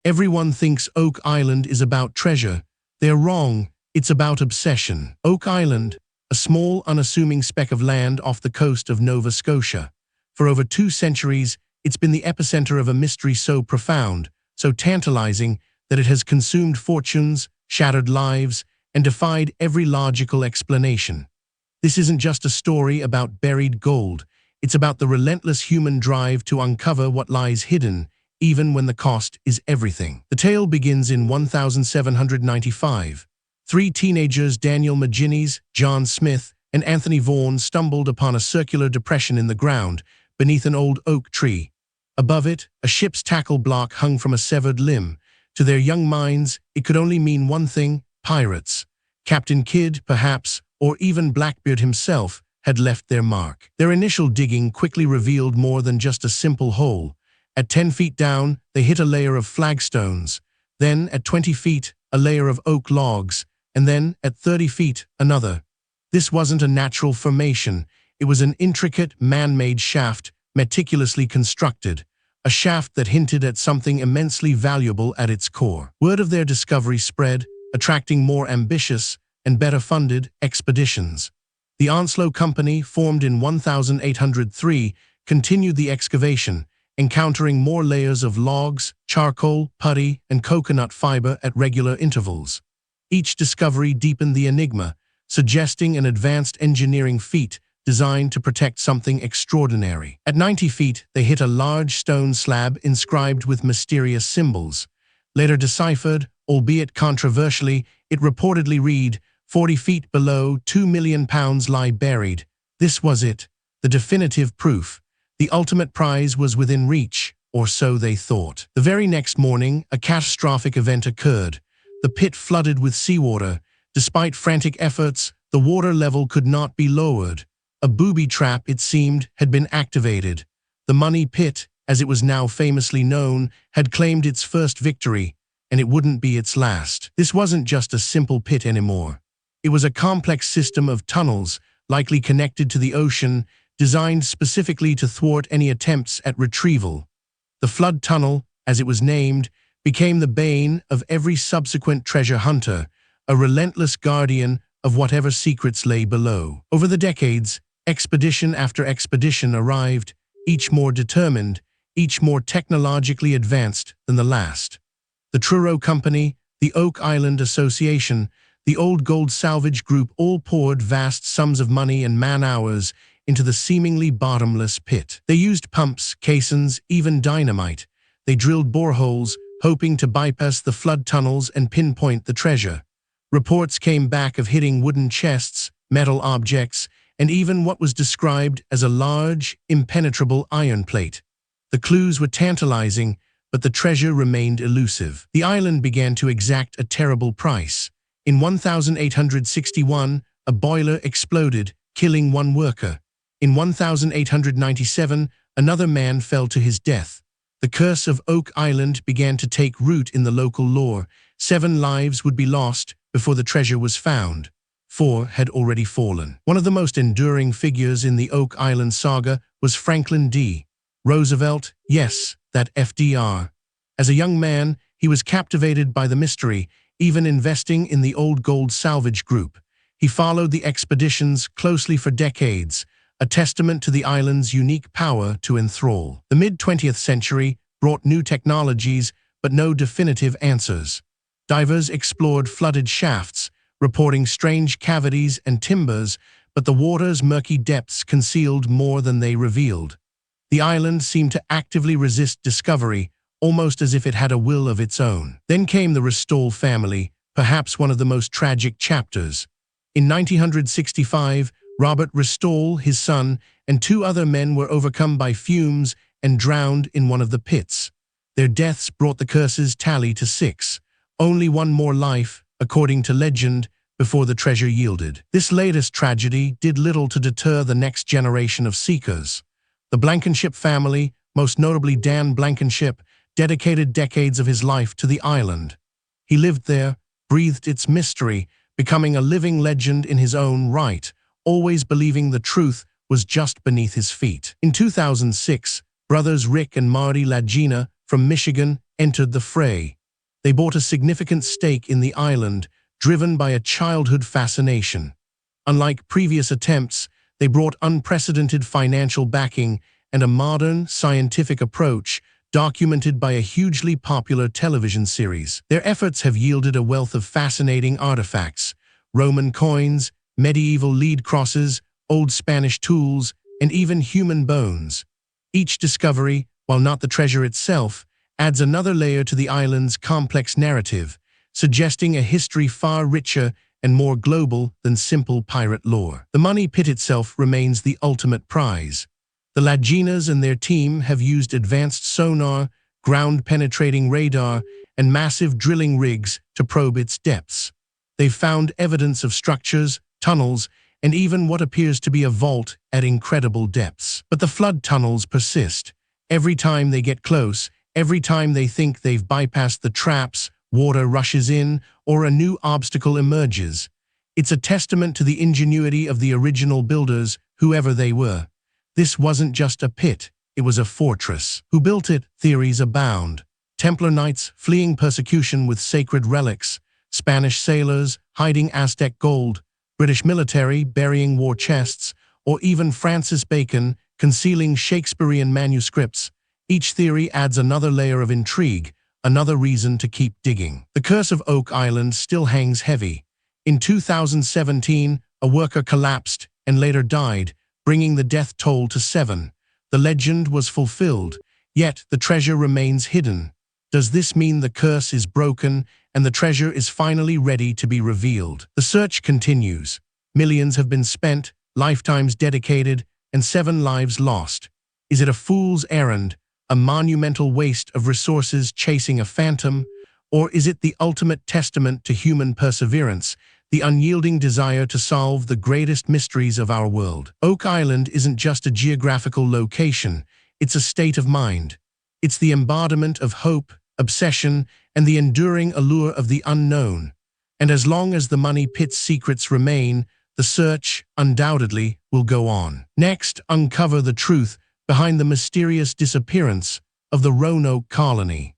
Everyone thinks Oak Island is about treasure. They're wrong. It's about obsession. Oak Island, a small, unassuming speck of land off the coast of Nova Scotia. For over 2 centuries, it's been the epicenter of a mystery so profound, so tantalizing, that it has consumed fortunes, shattered lives, and defied every logical explanation. This isn't just a story about buried gold. It's about the relentless human drive to uncover what lies hidden, even when the cost is everything. The tale begins in 1795. 3 teenagers, Daniel McGinnis, John Smith, and Anthony Vaughan, stumbled upon a circular depression in the ground beneath an old oak tree. Above it, a ship's tackle block hung from a severed limb. To their young minds, it could only mean one thing: pirates. Captain Kidd, perhaps, or even Blackbeard himself, had left their mark. Their initial digging quickly revealed more than just a simple hole. At 10 feet down, they hit a layer of flagstones. Then, at 20 feet, a layer of oak logs. And then, at 30 feet, another. This wasn't a natural formation. It was an intricate, man-made shaft, meticulously constructed. A shaft that hinted at something immensely valuable at its core. Word of their discovery spread, attracting more ambitious and better-funded expeditions. The Onslow Company, formed in 1803, continued the excavation, encountering more layers of logs, charcoal, putty, and coconut fiber at regular intervals. Each discovery deepened the enigma, suggesting an advanced engineering feat designed to protect something extraordinary. At 90 feet, they hit a large stone slab inscribed with mysterious symbols. Later deciphered, albeit controversially, it reportedly read, 40 feet below, 2 million pounds lie buried. This was it, the definitive proof. The ultimate prize was within reach, or so they thought. The very next morning, a catastrophic event occurred. The pit flooded with seawater. Despite frantic efforts, the water level could not be lowered. A booby trap, it seemed, had been activated. The Money Pit, as it was now famously known, had claimed its first victory, and it wouldn't be its last. This wasn't just a simple pit anymore. It was a complex system of tunnels, likely connected to the ocean, designed specifically to thwart any attempts at retrieval. The Flood Tunnel, as it was named, became the bane of every subsequent treasure hunter, a relentless guardian of whatever secrets lay below. Over the decades, expedition after expedition arrived, each more determined, each more technologically advanced than the last. The Truro Company, the Oak Island Association, the Old Gold Salvage Group all poured vast sums of money and man-hours into the seemingly bottomless pit. They used pumps, caissons, even dynamite. They drilled boreholes, hoping to bypass the flood tunnels and pinpoint the treasure. Reports came back of hitting wooden chests, metal objects, and even what was described as a large, impenetrable iron plate. The clues were tantalizing, but the treasure remained elusive. The island began to exact a terrible price. In 1861, a boiler exploded, killing one worker. In 1897, another man fell to his death. The curse of Oak Island began to take root in the local lore. 7 lives would be lost before the treasure was found. 4 had already fallen. One of the most enduring figures in the Oak Island saga was Franklin D. Roosevelt, yes, that FDR. As a young man, he was captivated by the mystery, even investing in the Old Gold Salvage Group. He followed the expeditions closely for decades, a testament to the island's unique power to enthrall. The mid-20th century brought new technologies, but no definitive answers. Divers explored flooded shafts, reporting strange cavities and timbers, but the water's murky depths concealed more than they revealed. The island seemed to actively resist discovery, almost as if it had a will of its own. Then came the Restall family, perhaps one of the most tragic chapters. In 1965, Robert Restall, his son, and 2 other men were overcome by fumes and drowned in one of the pits. Their deaths brought the curse's tally to 6. Only one more life, according to legend, before the treasure yielded. This latest tragedy did little to deter the next generation of seekers. The Blankenship family, most notably Dan Blankenship, dedicated decades of his life to the island. He lived there, breathed its mystery, becoming a living legend in his own right, always believing the truth was just beneath his feet. In 2006, brothers Rick and Marty Lagina from Michigan entered the fray. They bought a significant stake in the island, driven by a childhood fascination. Unlike previous attempts, they brought unprecedented financial backing and a modern, scientific approach documented by a hugely popular television series. Their efforts have yielded a wealth of fascinating artifacts: Roman coins, medieval lead crosses, old Spanish tools, and even human bones. Each discovery, while not the treasure itself, adds another layer to the island's complex narrative, suggesting a history far richer and more global than simple pirate lore. The money pit itself remains the ultimate prize. The Laginas and their team have used advanced sonar, ground-penetrating radar, and massive drilling rigs to probe its depths. They've found evidence of structures, tunnels, and even what appears to be a vault at incredible depths. But the flood tunnels persist. Every time they get close, every time they think they've bypassed the traps, water rushes in, or a new obstacle emerges. It's a testament to the ingenuity of the original builders, whoever they were. This wasn't just a pit, it was a fortress. Who built it? Theories abound. Templar knights fleeing persecution with sacred relics, Spanish sailors hiding Aztec gold, British military burying war chests, or even Francis Bacon concealing Shakespearean manuscripts. Each theory adds another layer of intrigue, another reason to keep digging. The curse of Oak Island still hangs heavy. In 2017, a worker collapsed and later died, bringing the death toll to 7. The legend was fulfilled, yet the treasure remains hidden. Does this mean the curse is broken and the treasure is finally ready to be revealed? The search continues. Millions have been spent, lifetimes dedicated, and 7 lives lost. Is it a fool's errand, a monumental waste of resources chasing a phantom? Or is it the ultimate testament to human perseverance, the unyielding desire to solve the greatest mysteries of our world? Oak Island isn't just a geographical location, it's a state of mind. It's the embodiment of hope, obsession, and the enduring allure of the unknown. And as long as the money pit's secrets remain, the search, undoubtedly, will go on. Next, uncover the truth behind the mysterious disappearance of the Roanoke colony.